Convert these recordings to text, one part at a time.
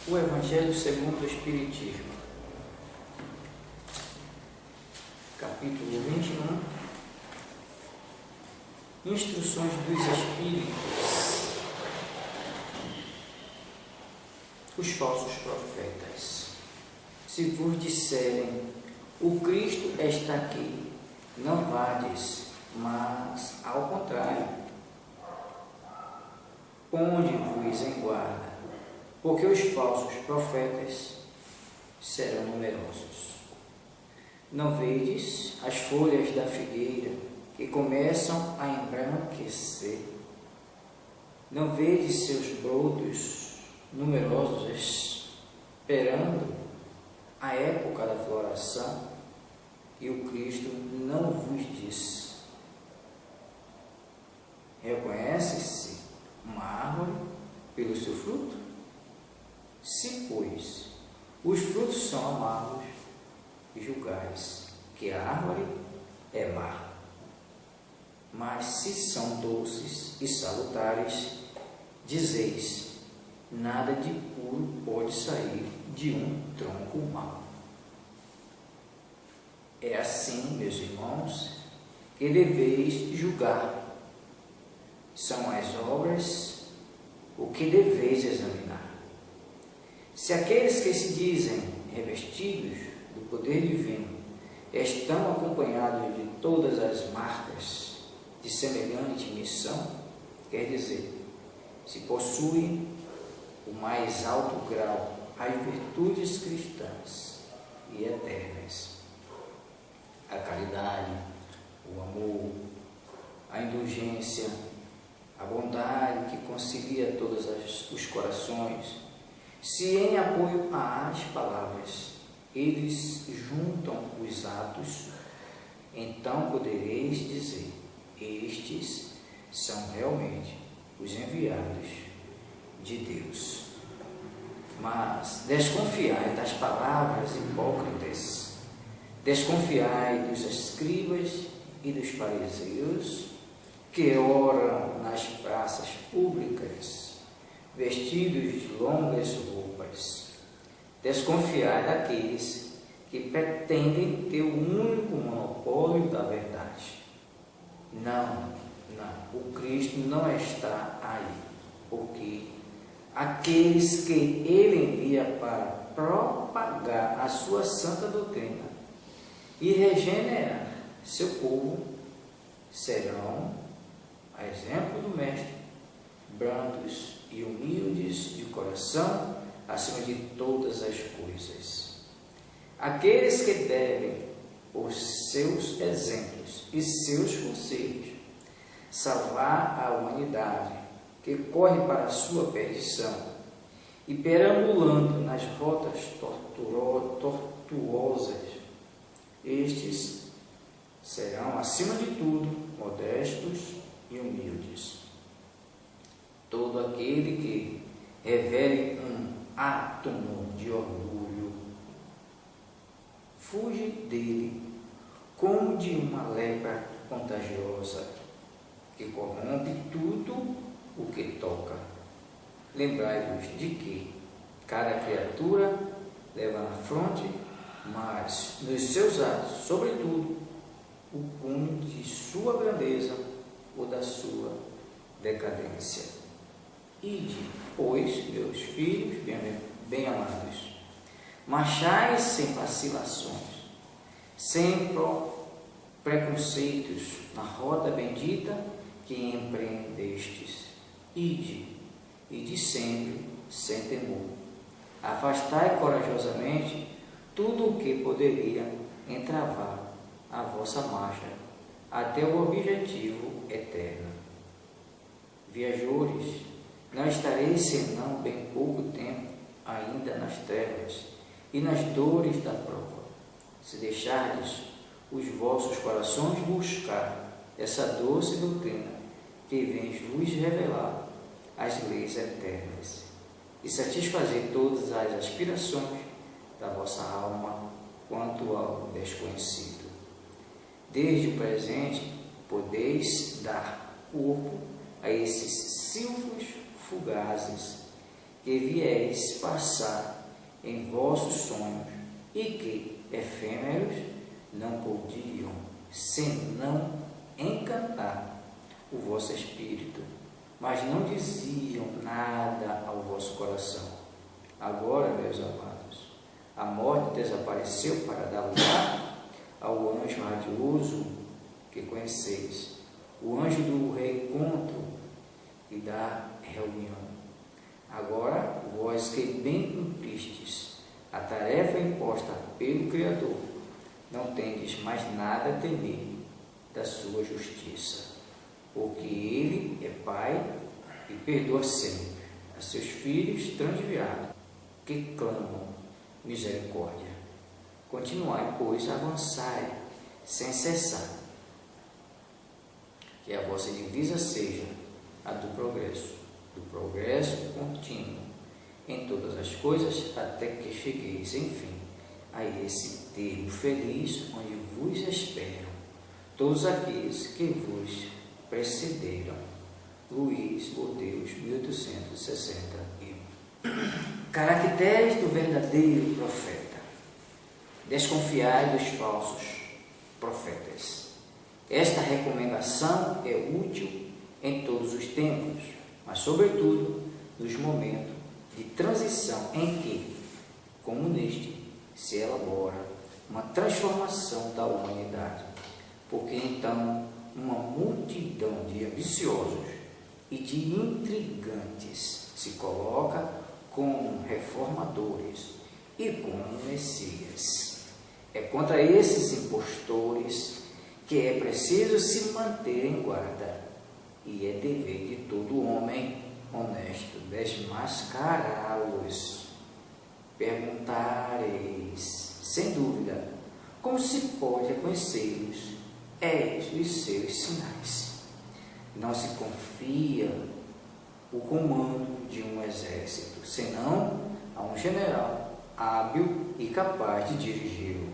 O Evangelho segundo o Espiritismo, capítulo 21, Instruções dos Espíritos, os falsos profetas. Se vos disserem, o Cristo está aqui, não vades, mas ao contrário, ponde-vos em guarda, porque os falsos profetas serão numerosos. Não vedes as folhas da figueira que começam a embranquecer? Não vedes seus brotos numerosos esperando a época da floração? E o Cristo não vos disse: reconhece-se uma árvore pelo seu fruto? Se, pois, os frutos são amargos, julgais que a árvore é má. Mas se são doces e salutares, dizeis: nada de puro pode sair de um tronco mau. É assim, meus irmãos, que deveis julgar. São as obras o que deveis examinar. Se aqueles que se dizem revestidos do poder divino estão acompanhados de todas as marcas de semelhante missão, quer dizer, se possuem o mais alto grau as virtudes cristãs e eternas, a caridade, o amor, a indulgência, a bondade que concilia todos os corações, se em apoio às palavras eles juntam os atos, então podereis dizer: estes são realmente os enviados de Deus. Mas desconfiai das palavras hipócritas, desconfiai dos escribas e dos fariseus que oram nas praças públicas, vestidos de longas roupas. Desconfiai daqueles que pretendem ter o único monopólio da verdade. Não, o Cristo não está aí, porque aqueles que Ele envia para propagar a sua santa doutrina e regenerar seu povo serão, a exemplo do Mestre, brandos e humildes de coração, acima de todas as coisas. Aqueles que devem, por seus exemplos e seus conselhos, salvar a humanidade que corre para a sua perdição e perambulando nas rotas tortuosas, estes serão, acima de tudo, modestos e humildes. Todo aquele que revele um átomo de orgulho fuge dele como de uma lepra contagiosa que corrompe tudo o que toca. Lembrai-vos de que cada criatura leva na fronte, mas nos seus atos, sobretudo, o cunho de sua grandeza ou da sua decadência. Ide, pois, meus filhos bem-amados, marchai sem vacilações, sem preconceitos, na roda bendita que empreendestes. Ide sempre, sem temor. Afastai corajosamente tudo o que poderia entravar a vossa marcha até o objetivo eterno. Viajores, não estareis senão bem pouco tempo ainda nas trevas e nas dores da prova, se deixardes os vossos corações buscar essa doce doutrina que vem vos revelar as leis eternas e satisfazer todas as aspirações da vossa alma quanto ao desconhecido. Desde o presente podeis dar corpo a esses silfos fugazes que vieis passar em vossos sonhos, e que, efêmeros, não podiam senão encantar o vosso espírito, mas não diziam nada ao vosso coração. Agora, meus amados, a morte desapareceu para dar lugar ao anjo radioso que conheceis, o anjo do reencontro e da reunião. Agora, vós que bem cumpristes a tarefa imposta pelo Criador, não tendes mais nada a temer da sua justiça, porque Ele é Pai e perdoa sempre a seus filhos transviados, que clamam misericórdia. Continuai, pois, a avançar sem cessar, que a vossa divisa seja a do progresso contínuo em todas as coisas, até que chegueis, enfim, a esse termo feliz onde vos esperam todos aqueles que vos precederam. Luís Bodeus, 1861. Caracteres do verdadeiro profeta. Desconfiai dos falsos profetas. Esta recomendação é útil em todos os tempos, mas sobretudo nos momentos de transição em que, como neste, se elabora uma transformação da humanidade, porque então uma multidão de ambiciosos e de intrigantes se coloca como reformadores e como Messias. É contra esses impostores que é preciso se manter em guarda, e é dever de todo homem honesto desmascará-los. Perguntareis, sem dúvida, como se pode reconhecê-los? Eis os seus sinais. Não se confia o comando de um exército, senão a um general hábil e capaz de dirigi-lo.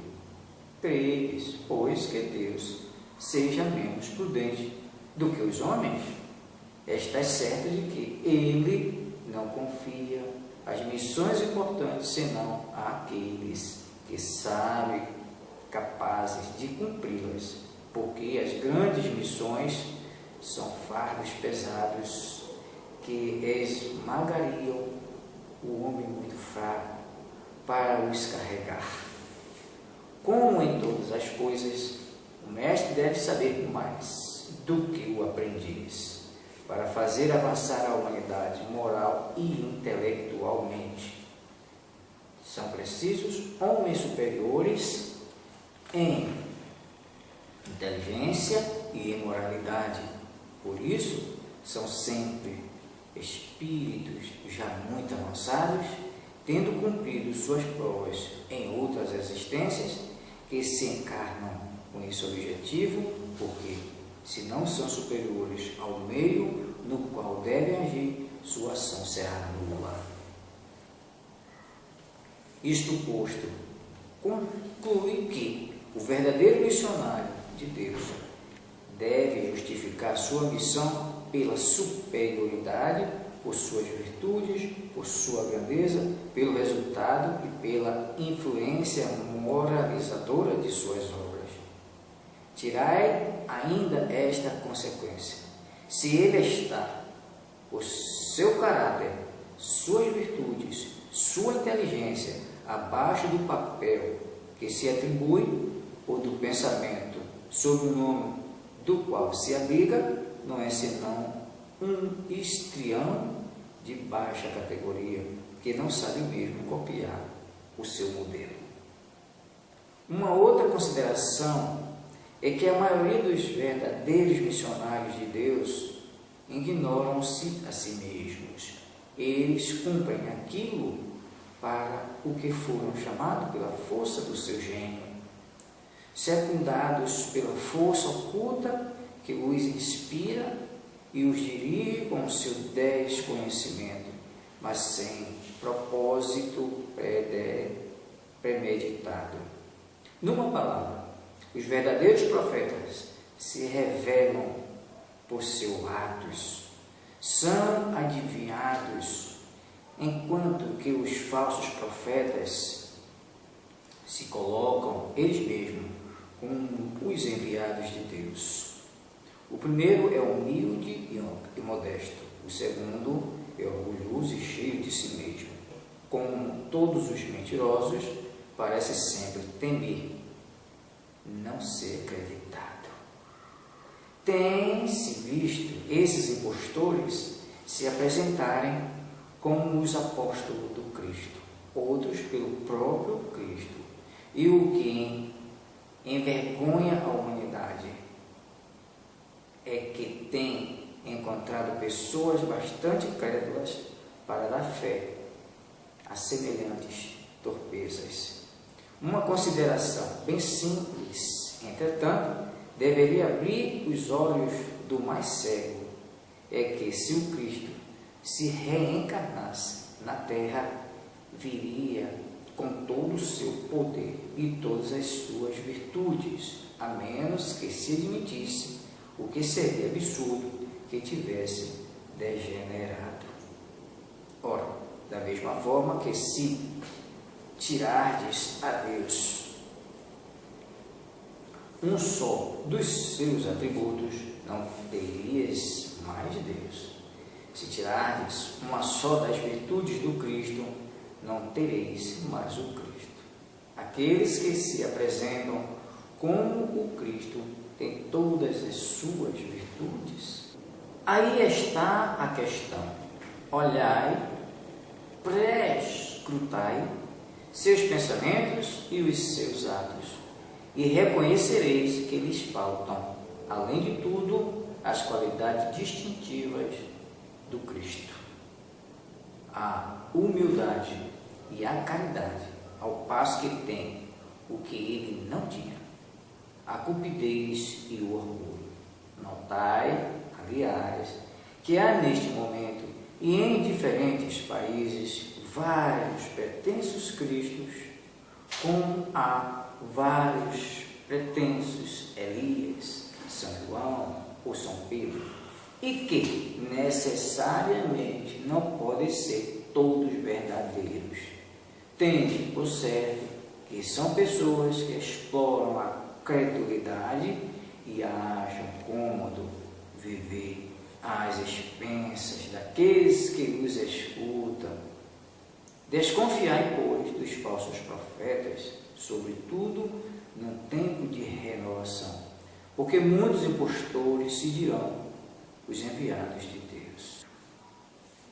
Credes, pois, que Deus seja menos prudente do que os homens? Estás certo de que Ele não confia as missões importantes, senão àqueles que sabem capazes de cumpri-las, porque as grandes missões são fardos pesados que esmagariam o homem muito fraco para os carregar. Como em todas as coisas, o mestre deve saber mais do que o aprendiz, para fazer avançar a humanidade moral e intelectualmente. São precisos homens superiores em inteligência e em moralidade. Por isso, são sempre espíritos já muito avançados, tendo cumprido suas provas em outras existências, que se encarnam com esse objetivo, porque, se não são superiores ao meio no qual devem agir, sua ação será nula. Isto posto, conclui que o verdadeiro missionário de Deus deve justificar sua missão pela superioridade, por suas virtudes, por sua grandeza, pelo resultado e pela influência moralizadora de suas obras. Tirai ainda esta consequência: se ele está, por seu caráter, suas virtudes, sua inteligência, abaixo do papel que se atribui ou do pensamento sob o nome do qual se abriga, não é senão um histrião de baixa categoria, que não sabe mesmo copiar o seu modelo. Uma outra consideração é que a maioria dos verdadeiros missionários de Deus ignoram-se a si mesmos. Eles cumprem aquilo para o que foram chamados pela força do seu gênio, secundados pela força oculta que os inspira e os dirige com o seu desconhecimento, mas sem propósito premeditado. Numa palavra, os verdadeiros profetas se revelam por seus atos, são adivinhados enquanto que os falsos profetas se colocam eles mesmos como os enviados de Deus. O primeiro é humilde e modesto, o segundo é orgulhoso e cheio de si mesmo. Como todos os mentirosos, parece sempre temer não ser acreditado. Tem-se visto esses impostores se apresentarem como os apóstolos do Cristo, outros pelo próprio Cristo, e o que envergonha a humanidade é que tem encontrado pessoas bastante crédulas para dar fé a semelhantes torpezas. Uma consideração bem simples, entretanto, deveria abrir os olhos do mais cego, é que se o Cristo se reencarnasse na Terra, viria com todo o seu poder e todas as suas virtudes, a menos que se admitisse, o que seria absurdo, que tivesse degenerado. Ora, da mesma forma que se tirardes a Deus um só dos seus atributos, não terias mais Deus. Se tirardes uma só das virtudes do Cristo, não tereis mais o Cristo. Aqueles que se apresentam como o Cristo têm todas as suas virtudes. Aí está a questão. Olhai, prescrutai seus pensamentos e os seus atos, e reconhecereis que lhes faltam, além de tudo, as qualidades distintivas do Cristo: a humildade e a caridade, ao passo que tem o que ele não tinha, a cupidez e o orgulho. Notai, aliás, que há neste momento e em diferentes países vários pretensos cristos, como há vários pretensos Elias, São João ou São Pedro, e que necessariamente não podem ser todos verdadeiros. Tende por certo que são pessoas que exploram a credulidade e acham cômodo viver às expensas daqueles que os escutam. Desconfiai, pois, dos falsos profetas, sobretudo num tempo de renovação, porque muitos impostores se dirão os enviados de Deus.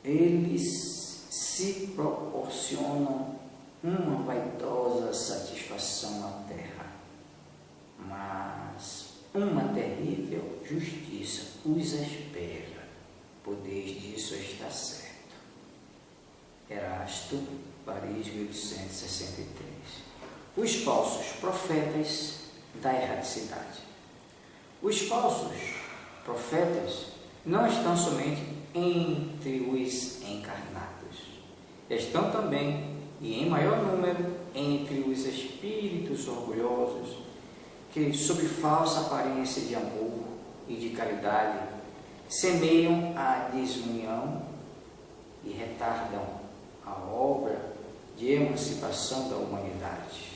Eles se proporcionam uma vaidosa satisfação na terra, mas uma terrível justiça os espera. Podeis disso está certo. Erasto, Paris, 1863. Os falsos profetas da erradicidade. Os falsos profetas não estão somente entre os encarnados, estão também, e em maior número, entre os espíritos orgulhosos, que, sob falsa aparência de amor e de caridade, semeiam a desunião e retardam a obra de emancipação da humanidade,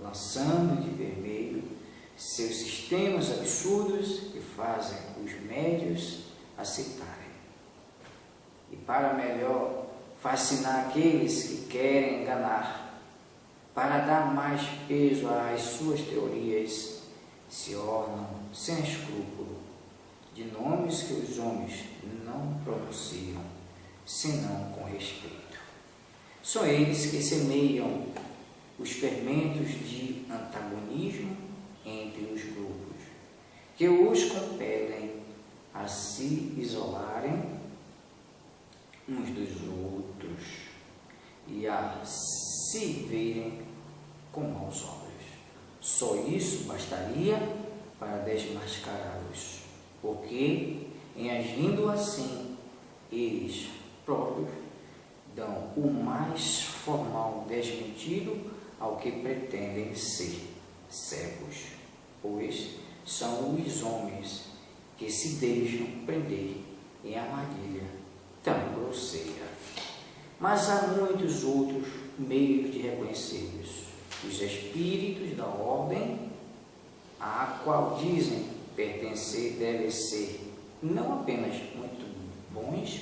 lançando de vermelho seus sistemas absurdos que fazem os médios aceitarem. E para melhor fascinar aqueles que querem enganar, para dar mais peso às suas teorias, se ornam sem escrúpulo de nomes que os homens não pronunciam, senão com respeito. São eles que semeiam os fermentos de antagonismo entre os grupos, que os compelem a se isolarem uns dos outros e a se verem com maus olhos. Só isso bastaria para desmascará-los, porque, em agindo assim, eles próprios dão o mais formal desmentido ao que pretendem ser cegos, pois são os homens que se deixam prender em armadilha tão grosseira. Mas há muitos outros meios de reconhecê-los. Os espíritos da ordem a qual dizem pertencer devem ser não apenas muito bons,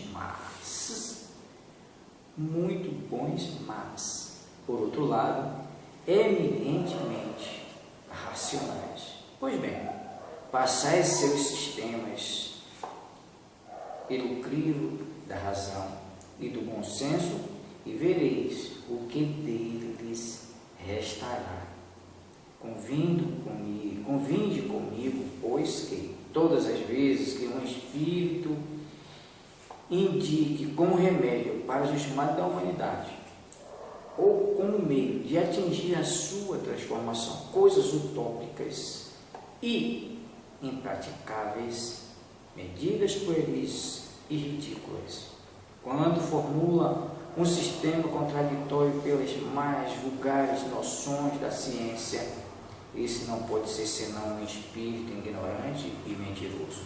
mas, por outro lado, eminentemente racionais. Pois bem, passai seus sistemas pelo crivo da razão e do bom senso e vereis o que deles restará. Convinde comigo, pois que todas as vezes que um espírito indique como remédio para os males da humanidade, ou como meio de atingir a sua transformação, coisas utópicas e impraticáveis, medidas pueris e ridículas, quando formula um sistema contraditório pelas mais vulgares noções da ciência, esse não pode ser senão um espírito ignorante e mentiroso.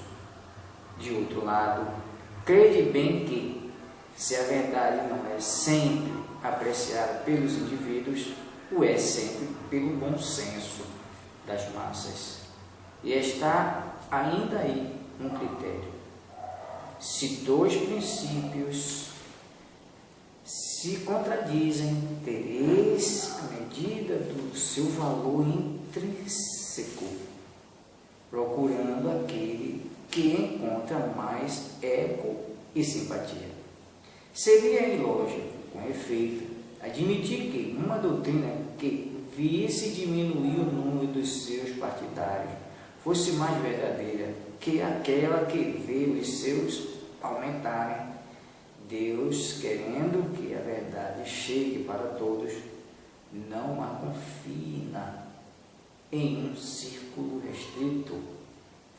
De outro lado, crede bem que, se a verdade não é sempre apreciada pelos indivíduos, o é sempre pelo bom senso das massas. E está ainda aí um critério. Se dois princípios se contradizem, tereis a medida do seu valor intrínseco, procurando aquele que encontra mais eco e simpatia. Seria ilógico, com efeito, admitir que uma doutrina que visse diminuir o número dos seus partidários fosse mais verdadeira que aquela que vê os seus aumentarem. Deus, querendo que a verdade chegue para todos, não a confina em um círculo restrito,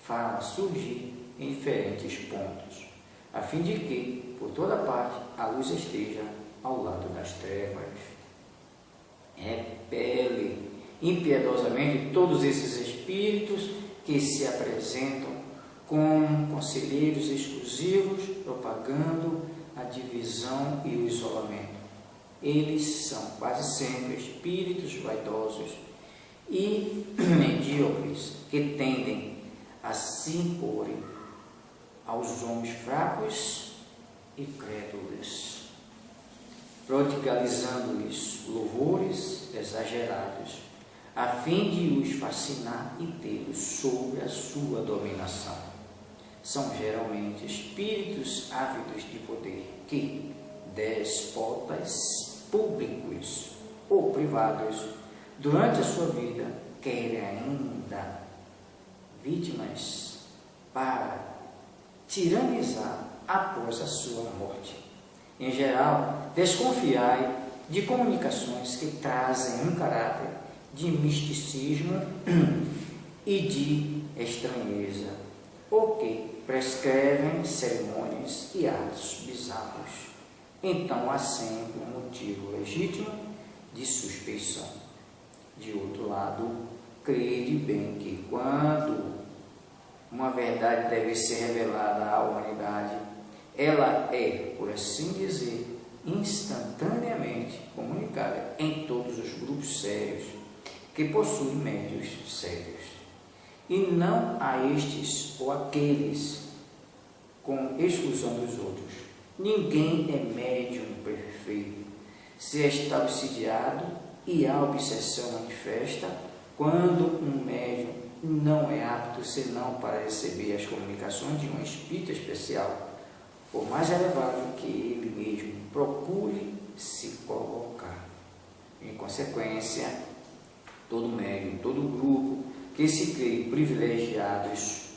faz surgir em diferentes pontos, a fim de que, por toda parte, a luz esteja ao lado das trevas. Repele impiedosamente todos esses espíritos que se apresentam como conselheiros exclusivos, propagando a divisão e o isolamento. Eles são quase sempre espíritos vaidosos e medíocres que tendem a se imporem aos homens fracos e crédulos, prodigalizando-lhes louvores exagerados, a fim de os fascinar e tê-los sob a sua dominação. São geralmente espíritos ávidos de poder que, despotas públicos ou privados, durante a sua vida, querem ainda vítimas para tiranizar após a sua morte. Em geral, desconfiai de comunicações que trazem um caráter de misticismo e de estranheza, ou que prescrevem cerimônias e atos bizarros. Então há sempre um motivo legítimo de suspeição. De outro lado, crede bem que quando uma verdade deve ser revelada à humanidade, ela é, por assim dizer, instantaneamente comunicada em todos os grupos sérios que possuem médios sérios, e não a estes ou aqueles, com exclusão dos outros. Ninguém é médium perfeito, se está obsidiado e a obsessão manifesta quando um médium não é apto senão para receber as comunicações de um espírito especial, por mais elevado que ele mesmo procure se colocar. Em consequência, todo médium, todo grupo que se crê privilegiados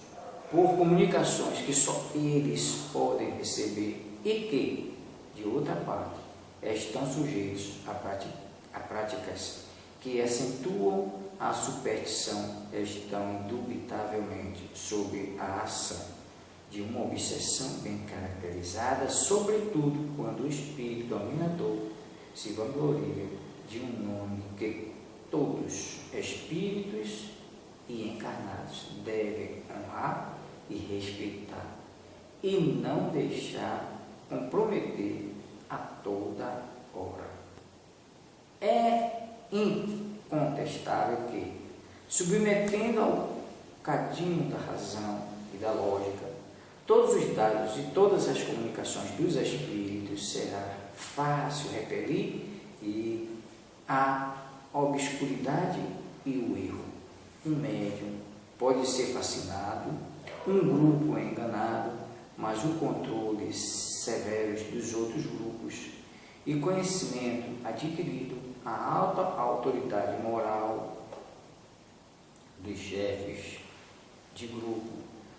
por comunicações que só eles podem receber e que, de outra parte, estão sujeitos a práticas que acentuam a superstição, estão indubitavelmente sob a ação de uma obsessão bem caracterizada, sobretudo quando o espírito dominador se vangloria de um nome que todos, espíritos e encarnados, devem honrar e respeitar, e não deixar comprometer a toda hora. É incontestável que, submetendo ao cadinho da razão e da lógica, todos os dados e todas as comunicações dos espíritos, será fácil repelir e a obscuridade e o erro. Um médium pode ser fascinado, um grupo é enganado, mas o controle severo dos outros grupos e conhecimento adquirido, a alta autoridade moral dos chefes de grupo,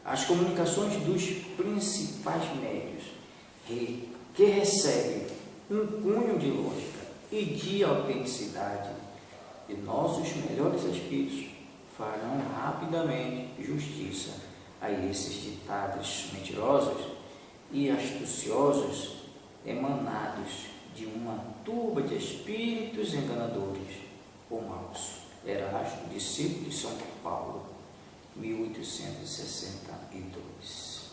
as comunicações dos principais médios que recebem um cunho de lógica e de autenticidade de nossos melhores espíritos farão rapidamente justiça a esses ditados mentirosos e astuciosos emanados de uma turba de espíritos enganadores ou maus. Erasto, discípulo de São Paulo, 1862.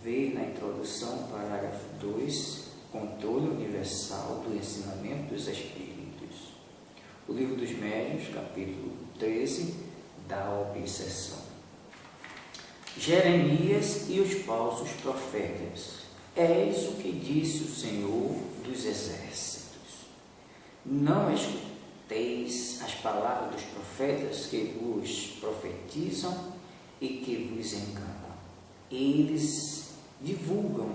Veio na introdução, parágrafo 2, Controle Universal do Ensinamento dos Espíritos. O Livro dos Médiuns, capítulo 13, da obsessão. Jeremias e os falsos profetas. Eis o que disse o Senhor dos Exércitos. Não escuteis as palavras dos profetas que vos profetizam e que vos enganam. Eles divulgam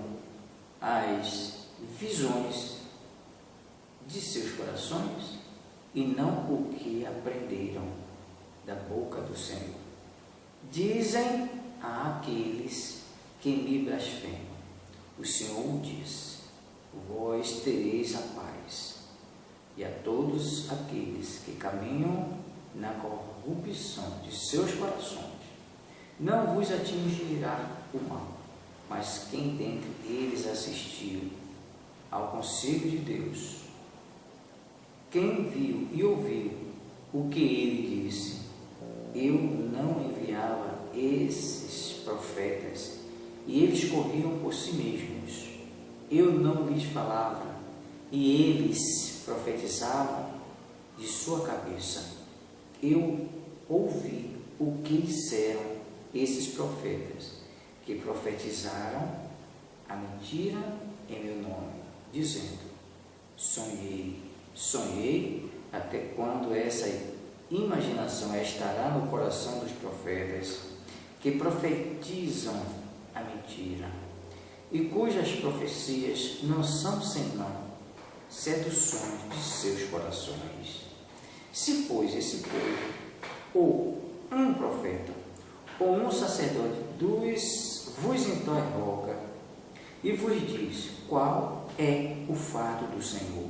as visões de seus corações e não o que aprenderam da boca do Senhor. Dizem àqueles que me blasfemam: o Senhor diz, vós tereis a paz, e a todos aqueles que caminham na corrupção de seus corações, não vos atingirá o mal, mas quem dentre eles assistiu ao conselho de Deus, quem viu e ouviu o que ele disse, eu não enviava esses profetas, e eles corriam por si mesmos. Eu não lhes falava, e eles profetizavam de sua cabeça. Eu ouvi o que disseram esses profetas, que profetizaram a mentira em meu nome, dizendo: sonhei, até quando essa imaginação estará no coração dos profetas, que profetizam a mentira, e cujas profecias não são senão seduções de seus corações. Se, pois, esse povo, ou um profeta, ou um sacerdote vos interroga e vos diz qual é o fato do Senhor,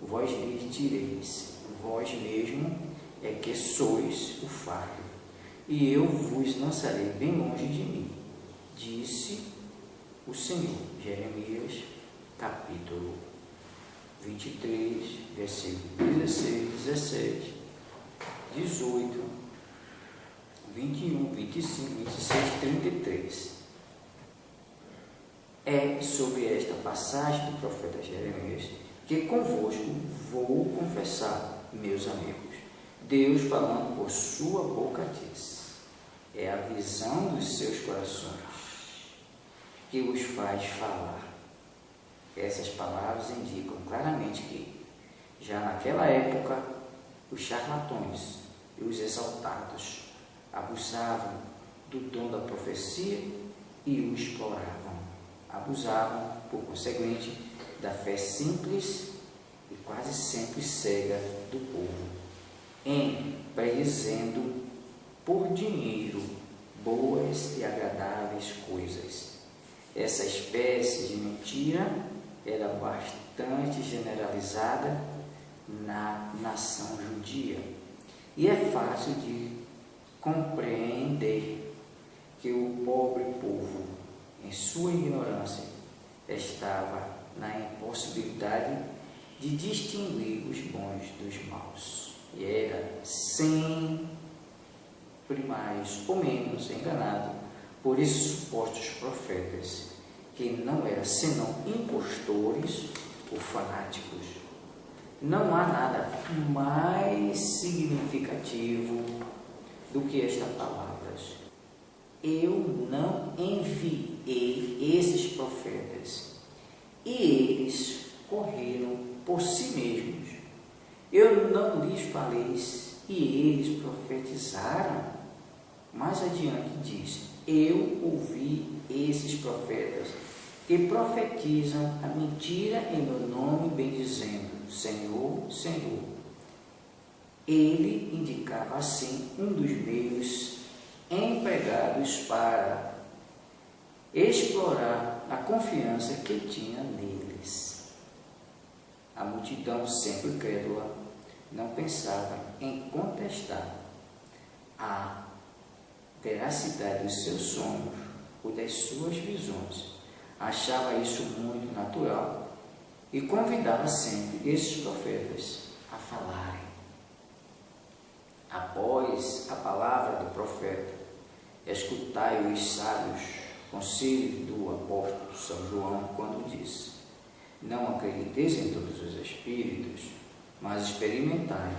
vós lhe direis: vós mesmo é que sois o fato, e eu vos lançarei bem longe de mim, disse o Senhor. Jeremias, capítulo 23, versículo 16, 17, 18, 21, 25, 26, 33. É sobre esta passagem do profeta Jeremias que convosco vou confessar, meus amigos. Deus, falando por sua boca, diz: é a visão dos seus corações que os faz falar. Essas palavras indicam claramente que, já naquela época, os charlatões e os exaltados abusavam do dom da profecia e o exploravam. Abusavam, por conseguinte, da fé simples e quase sempre cega do povo, empreendendo por dinheiro boas e agradáveis coisas. Essa espécie de mentira era bastante generalizada na nação judia, e é fácil de compreender que o pobre povo, em sua ignorância, estava na impossibilidade de distinguir os bons dos maus, e era sempre mais ou menos enganado por esses supostos profetas, que não eram senão impostores ou fanáticos. Não há nada mais significativo do que estas palavras. Eu não enviei esses profetas, e eles correram por si mesmos. Eu não lhes falei, e eles profetizaram. Mais adiante diz: eu ouvi esses profetas que profetizam a mentira em meu nome, bendizendo: Senhor, Senhor. Ele indicava assim um dos meus empregados para explorar a confiança que tinha neles. A multidão, sempre crédula, não pensava em contestar a veracidade dos seus sonhos ou das suas visões. Achava isso muito natural e convidava sempre esses profetas a falarem. Após a palavra do profeta, escutai os sábios conselhos do apóstolo São João, quando disse: não acrediteis em todos os espíritos, mas experimentai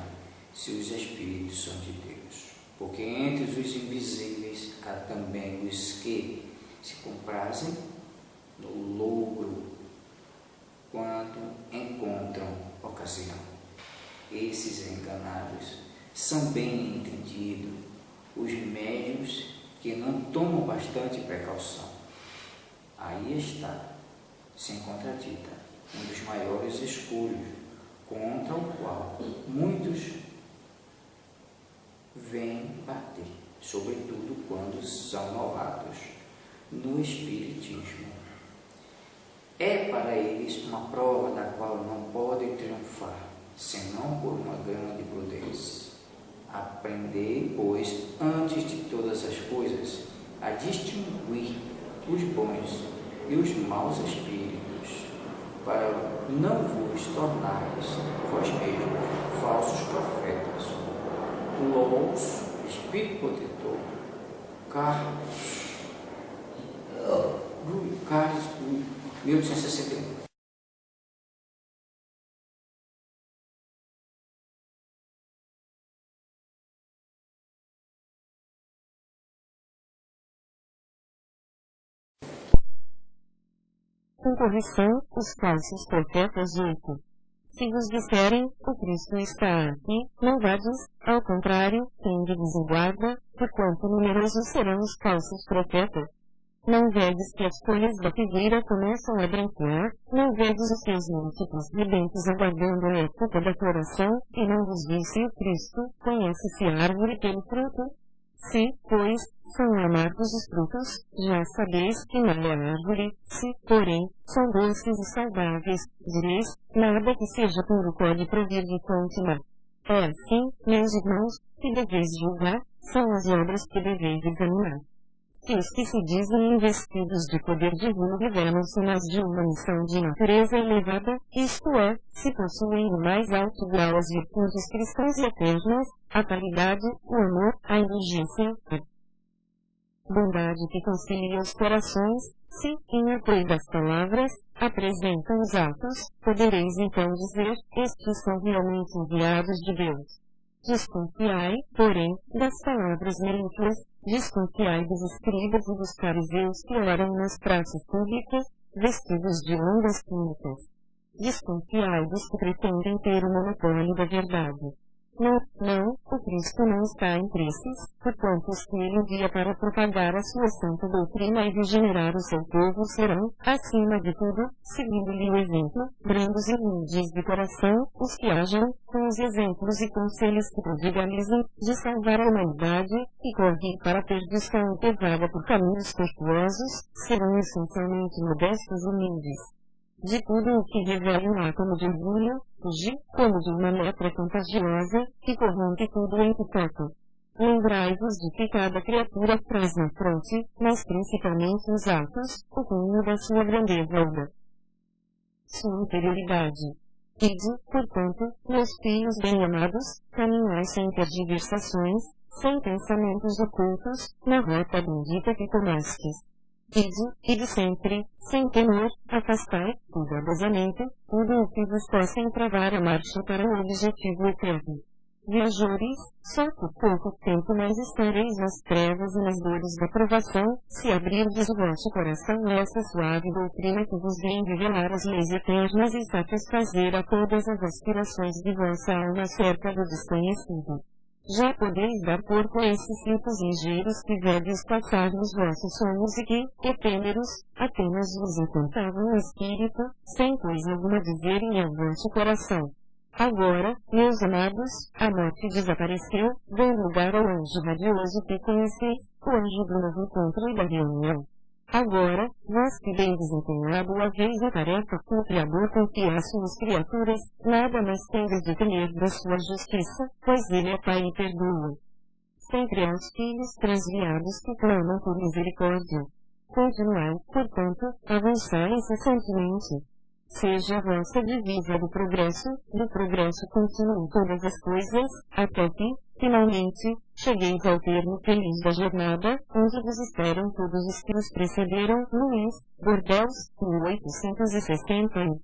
se os espíritos são de Deus. Porque entre os invisíveis há também os que se comprazem no logro quando encontram ocasião. Esses enganados são bem entendidos os médiuns que não tomam bastante precaução. Aí está, sem contradita, um dos maiores escolhos contra o qual muitos vêm bater, sobretudo quando são novatos no espiritismo. É para eles uma prova da qual não podem triunfar, senão por uma grande prudência. Aprendei, pois, antes de todas as coisas, a distinguir os bons e os maus espíritos, para não vos tornares vós mesmos falsos profetas. Logos, Espírito Protetor, Carlos 1861. Incorreção, os falsos profetas 8. Se vos disserem, o Cristo está aqui, não vades, ao contrário, tende-vos em guarda, porquanto numerosos serão os falsos profetas. Não vedes que as folhas da figueira começam a branquear, não vedes os seus múltiplos rebentos aguardando a época da floração, e não vos disse o Cristo, conhece-se a árvore pelo fruto? Se, pois, são amargos os frutos, já sabeis que não é árvore, se, porém, são doces e saudáveis, direis, nada que seja puro pode provir de fonte má. É assim, meus irmãos, que deveis julgar, são as obras que deveis examinar. Se os que se dizem investidos de poder divino revelam-se nas de uma missão de natureza elevada, isto é, se possuem no mais alto grau as virtudes cristãs e eternas, a caridade, o amor, a indulgência, a bondade que concilia os corações, se, em apoio das palavras, apresentam os atos, podereis então dizer, estes são realmente enviados de Deus. Desconfiai, porém, das palavras melífluas, desconfiai dos escribas e dos fariseus que oram nas praças públicas, vestidos de longas túnicas. Desconfiai dos que pretendem ter o monopólio da verdade. Não, o Cristo não está entre esses, porquanto os que ele envia para propagar a sua santa doutrina e regenerar o seu povo serão, acima de tudo, seguindo-lhe o exemplo, brandos e humildes de coração, os que hajam, com os exemplos e conselhos que prodigalizam, de salvar a humanidade, e correm para a perdição que vaga por caminhos tortuosos, serão essencialmente modestos e humildes. De tudo o que revela um átomo de orgulho, fugir, como de uma lepra contagiosa, que corrompe tudo em que toca. Lembrai-vos de que cada criatura traz na fronte, mas principalmente nos atos, o cunho da sua grandeza ou da sua interioridade. Ide, portanto, meus filhos bem-amados, caminhai sem tergiversações, sem pensamentos ocultos, na rota bendita que tomastes. e de sempre, sem temor, afastai, cuidadosamente, tudo o que vos possa entravar a marcha para o objetivo eterno. Viajores, só por pouco tempo mais estareis nas trevas e nas dores da provação, se abrirdes o vosso coração a essa suave doutrina que vos vem revelar as leis eternas e satisfazer a todas as aspirações de vossa alma acerca do desconhecido. Já podeis dar corpo a esses ritos ligeiros que vedes passar nos vossos sonhos e que, efêmeros, apenas vos encantavam o espírito, sem coisa alguma dizerem ao vosso coração. Agora, meus amados, a morte desapareceu, dando lugar ao anjo radioso que conheceis, o anjo do novo encontro e da reunião. Agora, vós que bem desempenhado haveis a tarefa que o Criador confia às suas criaturas, nada mais tendes de temer da sua justiça, pois ele é Pai e perdoa. Sempre aos filhos transviados que clamam por misericórdia. Continuai, portanto, avançai incessantemente. Seja a vossa divisa do progresso contínuo em todas as coisas, até que, finalmente, chegueis ao termo feliz da jornada, onde vos esperam todos os que vos precederam, Luís, Bordeaux, 1860.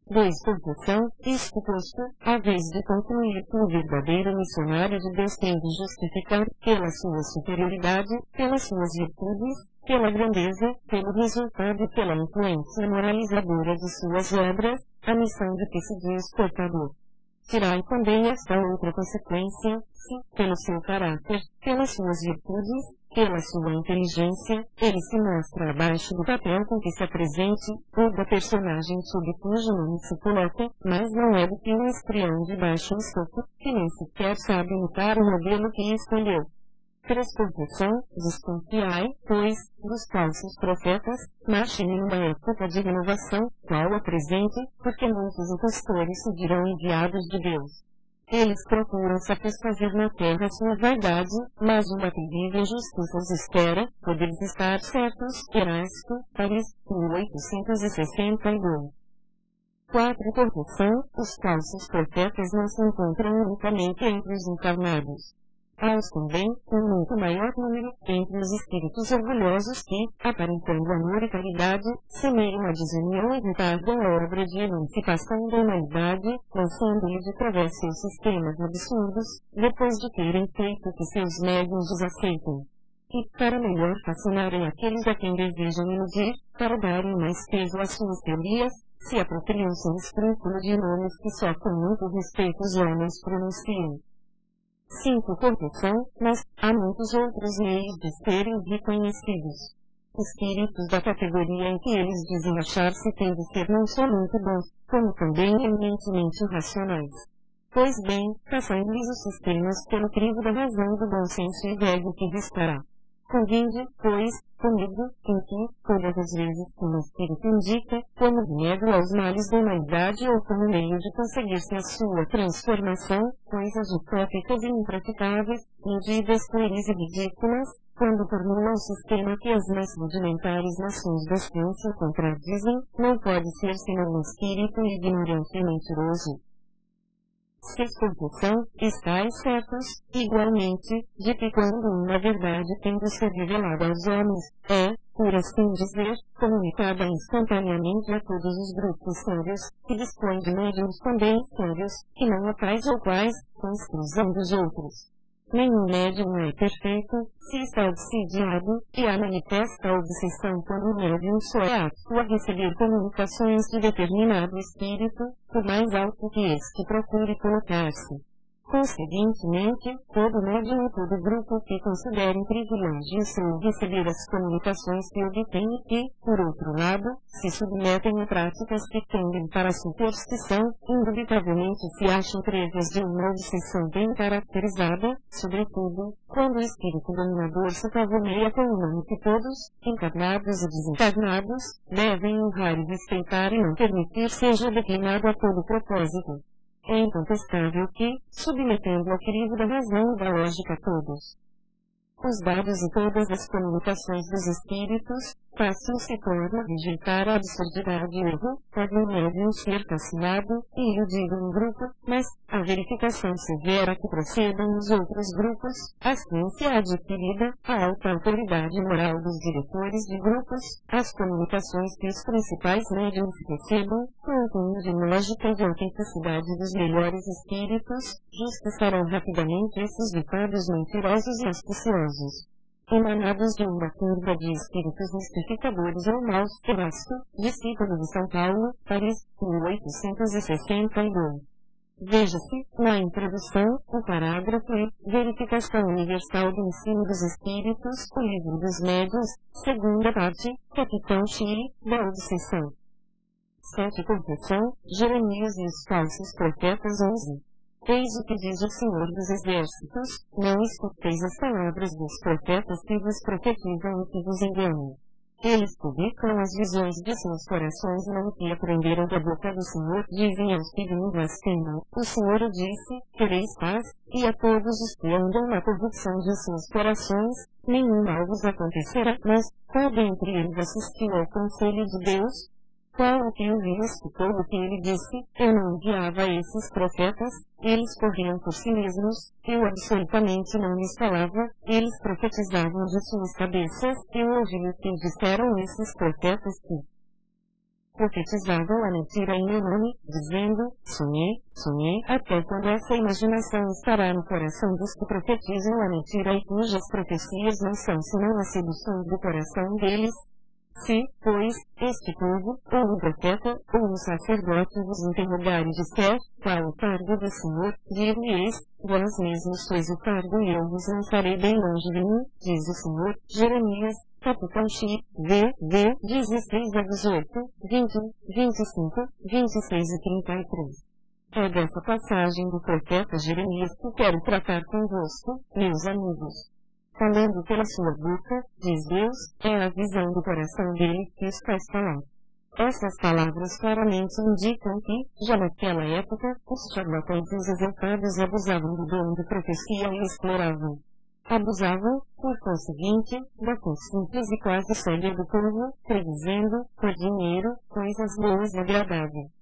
2. Confissão, isto posto, a vez de concluir que o verdadeiro missionário de Deus tem de justificar, pela sua superioridade, pelas suas virtudes, pela grandeza, pelo resultado e pela influência moralizadora de suas obras, a missão de que se diz portador. Tirai também esta outra consequência, se, pelo seu caráter, pelas suas virtudes, pela sua inteligência, ele se mostra abaixo do papel com que se apresente, ou da personagem sob cujo nome se coloca, mas não é do que um estrião de baixo escopo, que nem sequer sabe imitar o modelo que escolheu. 3. Confissão, desconfiai, pois, dos falsos profetas, nascem numa época de renovação, qual a presente, porque muitos impostores se dirão enviados de Deus. Eles procuram satisfazer na terra sua vaidade, mas uma terrível justiça os espera, podeis estar certos, Erasto, Paris, 1862. 4. Confissão, os falsos profetas não se encontram unicamente entre os encarnados. Há-os também, um muito maior número, entre os espíritos orgulhosos que, aparentando amor e caridade, semeiam a desunião e retardam a obra de emancipação da humanidade, lançando-lhe de través seus sistemas absurdos, depois de terem feito que seus médiuns os aceitem. E, para melhor fascinarem aqueles a quem desejam iludir, para darem mais peso às suas teorias, se apropriam sem escrúpulo de nomes que só com muito respeito os homens pronunciam. 5. Confissão, mas há muitos outros meios de serem reconhecidos. Espíritos da categoria em que eles dizem achar-se têm de ser não só muito bons, como também eminentemente racionais. Pois bem, passando-lhes os sistemas pelo crivo da razão do bom senso e velho que restará. Convinde, pois, comigo, em que, todas as vezes que o Espírito indica, como remédio aos males da humanidade ou como meio de conseguir-se a sua transformação, coisas utópicas e impraticáveis, medidas pueris e ridículas, quando formula um sistema que as mais rudimentares nações da ciência contradizem, não pode ser senão um espírito ignorante e mentiroso. 6. Confissão, estáis certos, igualmente, de que quando uma verdade tem de ser revelada aos homens, é, por assim dizer, comunicada instantaneamente a todos os grupos sérios, que dispõem de médiuns também sérios, que não a tais ou quais, com exclusão dos outros. Nenhum médium é perfeito, se está obsidiado, e há manifesta obsessão quando o médium só é apto a receber comunicações de determinado espírito, por mais alto que este procure colocar-se. Conseguintemente, todo médium e todo grupo que considerem privilégio seu receber as comunicações que obtém e que, por outro lado, se submetem a práticas que tendem para a superstição, indubitavelmente se acham prévias de uma obsessão bem caracterizada, sobretudo, quando o espírito dominador se pavoneia com o nome que todos, encarnados e desencarnados, devem honrar e respeitar e não permitir seja declinado a todo propósito. É incontestável que, submetendo ao crivo da razão e da lógica todos os dados e todas as comunicações dos espíritos, fácil se torna rejeitar a absurdidade e erro, pode o médium ser fascinado e iludido em grupo, mas a verificação severa que procedam nos outros grupos, a ciência adquirida, a alta autoridade moral dos diretores de grupos, as comunicações que os principais médiums recebam, com o cunho de lógica e de autenticidade dos melhores espíritos, justiçarão rapidamente esses ditados mentirosos e astuciosos. Emanados de uma turba de espíritos mistificadores ou maus, Erasto, discípulo de São Paulo, Paris, 1862. Veja-se, na introdução, o parágrafo e Verificação Universal do Ensino dos Espíritos, o Livro dos Médiuns, segunda parte, Capitão Chile, da Obsessão. 7. Confessão, Jeremias e os falsos profetas 11. Eis o que diz o Senhor dos Exércitos, não escuteis as palavras dos profetas que vos profetizam e que vos enganam. Eles publicam as visões de seus corações e não o que aprenderam da boca do Senhor, dizem aos que vos blasfemam. O Senhor o disse, quereis paz, e a todos os que andam na corrupção de seus corações, nenhum mal vos acontecerá, mas, qual dentre eles assistiu ao conselho de Deus? Qual o que ouviu escutou o que ele disse? Eu não enviava esses profetas, eles corriam por si mesmos, eu absolutamente não lhes falava, eles profetizavam de suas cabeças, eu ouvi o que disseram esses profetas que profetizavam a mentira em meu nome, dizendo, sonhei, até quando essa imaginação estará no coração dos que profetizam a mentira e cujas profecias não são senão as seduções do coração deles? Se, pois, este povo, ou um profeta, ou um sacerdote vos interrogar e disser, qual o cargo do Senhor, dir-lhe-eis, vós mesmos sois o cargo e eu vos lançarei bem longe de mim, diz o Senhor. Jeremias, capitão X, v. 16 a 18, 20, 25, 26 e 33. É dessa passagem do profeta Jeremias que quero tratar convosco, meus amigos. Falando pela sua boca, diz Deus, é a visão do coração deles que os faz falar. Essas palavras claramente indicam que, já naquela época, os charlatães e os exaltados abusavam do dom de profecia e exploravam. Abusavam, por conseguinte, da fé simples e quase cega do povo, predizendo, por dinheiro, coisas boas e agradáveis.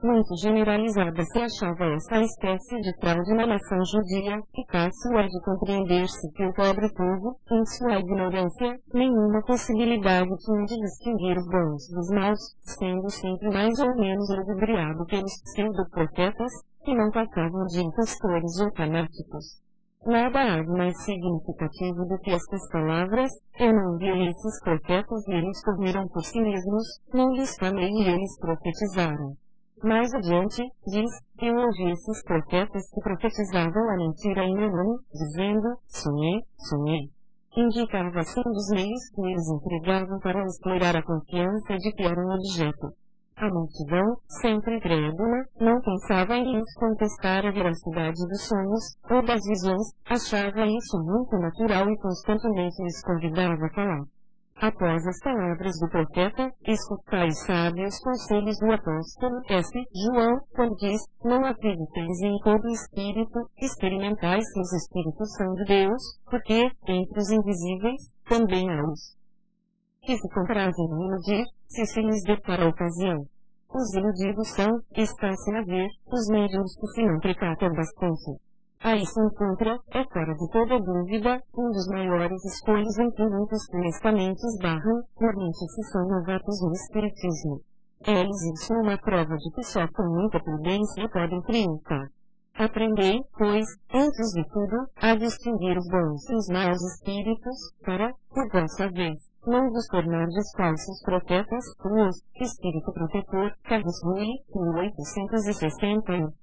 Muito generalizada se achava essa espécie de fraude na nação judia, e fácil é de compreender-se que o pobre povo, em sua ignorância, nenhuma possibilidade tinha de distinguir os bons dos maus, sendo sempre mais ou menos ludibriado pelos pseudo-profetas, que não passavam de impostores ou fanáticos. Nada há de mais significativo do que estas palavras, eu não vi esses profetas e eles correram por si mesmos, não lhes falei e eles profetizaram. Mais adiante, diz, eu ouvi esses profetas que profetizavam a mentira em meu nome, dizendo, sonhei. Indicava assim os meios que eles empregavam para explorar a confiança de que eram objeto. A multidão, sempre crédula, não pensava em lhes contestar a veracidade dos sonhos, ou das visões, achava isso muito natural e constantemente lhes convidava a falar. Após as palavras do profeta, escutai sábios conselhos do apóstolo S. João, quando diz, não acrediteis em todo espírito, experimentai se os espíritos são de Deus, porque, entre os invisíveis, também há os que se comprazem em iludir, se lhes der para a ocasião. Os iludidos são, está-se a ver, os médiuns que se não precatam bastante. Aí se encontra, é fora de toda dúvida, um dos maiores escolhos em que muitos honestamente esbarram, normalmente se são novatos no espiritismo. Eles isso uma prova de que só com muita prudência podem triunfar. Aprendei, pois, antes de tudo, a distinguir os bons e os maus espíritos, para, por vossa vez, não vos tornardes falsos profetas, o Espírito Protetor, Carlos Rui, 1861.